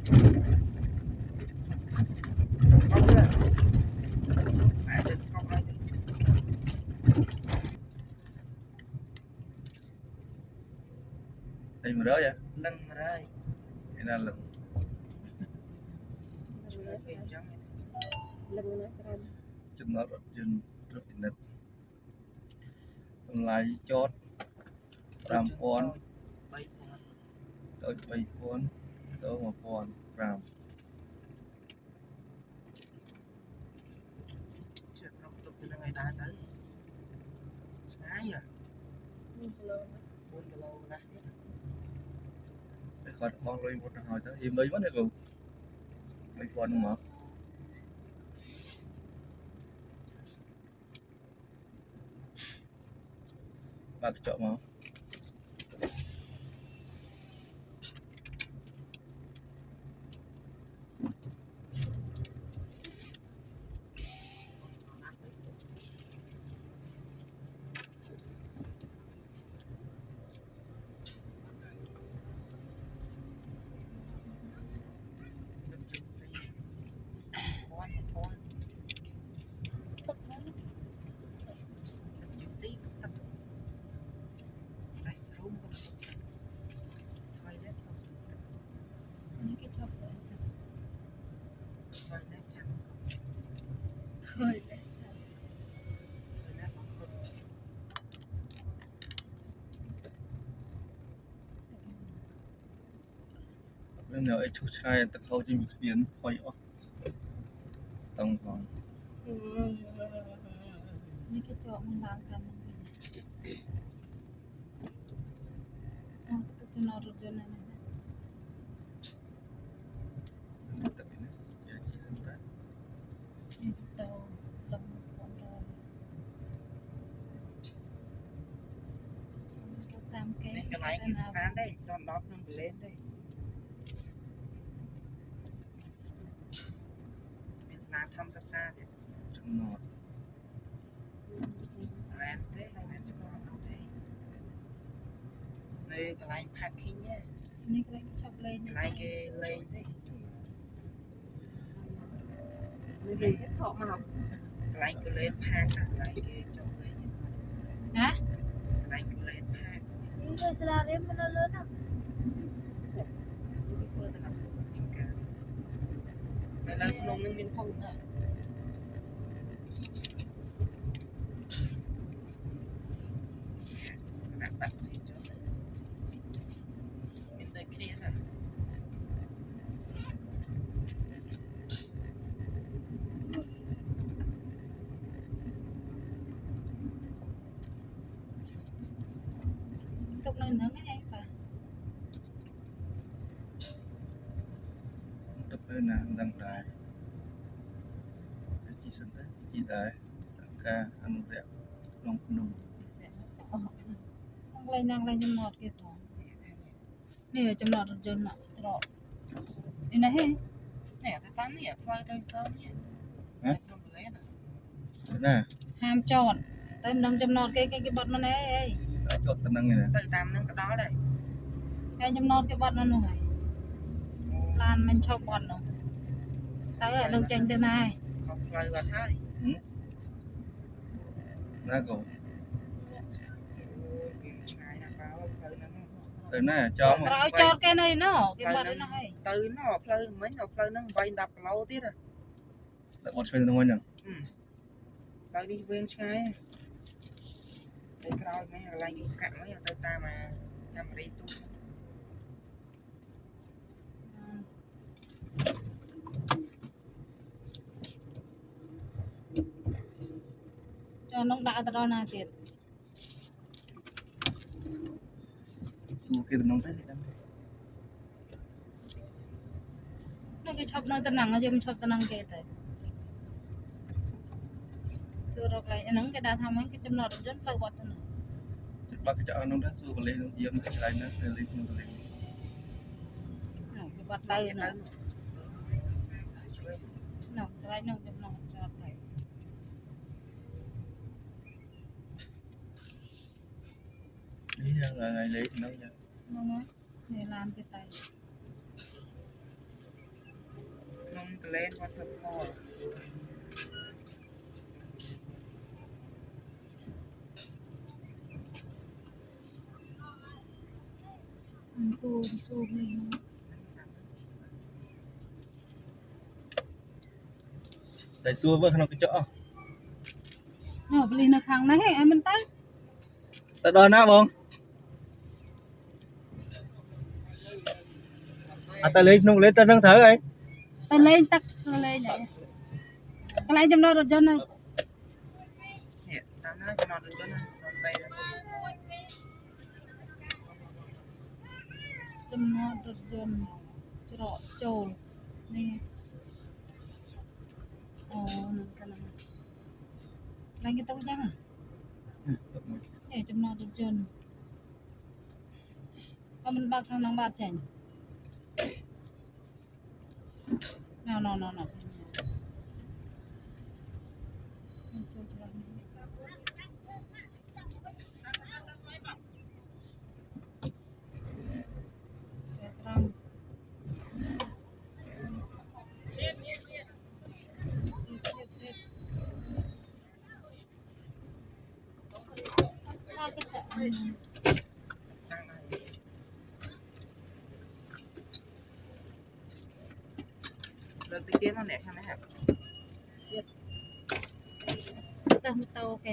Đây mà rơi à? Lần mà rơi. Cái là lần. Chấm nó dân rất nít. Tầm lại chốt 5,000 tới 3,000 tới 1,500. Chuyện nó tục từ ngày đá tới. Sáng à? 4 kg ra tiếp. Để khỏi bong lôi một hồi tới. Im mấy vấn đề luôn. Mấy con mà. Bà cái chợ mà. Nên là chút chai ta khâu trên biển phơi ở tầng phòng. Ini cái chỗ mình làm cầm itu cuma rujukan này. Tập này, giờ chỉ dân ta. Itu lầm con rồi. Tam cái này sáng đây, toàn đó nó lên đây. Mình làm thăm sắc xa thì Trong nọ. làm thế, làm cho nó làm thế. Đây cái line packing nhé. Ini cái chọc lên Cái line cái lên đấy. Mình biết họ mà học. Cái line cái lên pack, cái line cái chọc lên. Hả? Cái line cái lên pack. Ini cái sila rin mo na lớn à? Đây là nông dân miền Trung nữa. Đặt bắt thì cho mình đây kia rồi. Tục này nướng cái hay phải. Tập lên là đăng đài. Chỉ sân tới, chỉ đài. Ca ăn rẹo. Lòng nùng. Năng lên trong nọt kia thôi. Nè trong nọt rồi nọ. Trọ. Ini này hay. Nè cái tán nè, quay cây tán nè. Hả? Nè. Ham tròn. Tới nâng trong nọt cái bọt nó này. Đã chốt tận năng này nè. Từ tam nâng cái đó đây. Cái trong nọt cái bọt nó nổi. Lan mình cho bọt nó. Tới ở đông tranh tên này. Không lời bật hai. Ra cổ. Từ nè cho mà. Rồi chọt cái này nó, cái bọt nó hay. Từ nó plơi mấy nó plơi nó vay đập lâu tiết rồi. Đã bọt xuyên thôi nhỉ? Plơi đi viên ngay. Đây cái mấy lại đi cạn mấy tới ta mà nằm đi tu. Cho nó đã tao nào tiền. Xua kia tụi nó tới đây. Nó cái chọc nó tân năng ở trong chọc tân năng kia thôi. Xưa rồi cái nắng cái đã tham mấy cái chấm nọ rất là bọt thôi. Bác cái chợ nó đã xua vào lên nó diêm cái này nó lên nó lên. Cái bọt tay nữa. Nó cái nó chấm nọ cho thầy. Đi ra là ngày lễ nó nha. Nó nói để làm cái tay. lên con thật kho xô lên Để xua với nó cái chỗ. nó beli nó khang này em mình tới Ta đón á bông. À ta lên nung lên ta nâng thở ấy. ta lên tắc ta lên vậy cái này trong đó rồi cho nó nè tao nói cho nó đừng cho nó xong bay rồi trong nó rồi cho rõ trồ nè ồ nó cái này đánh cái tông chắc à để trong nó rồi trơn và mình bạc thằng nắng bạc chảnh nào tăng này lần tí tiếp nó nè hay mấy hả tao ok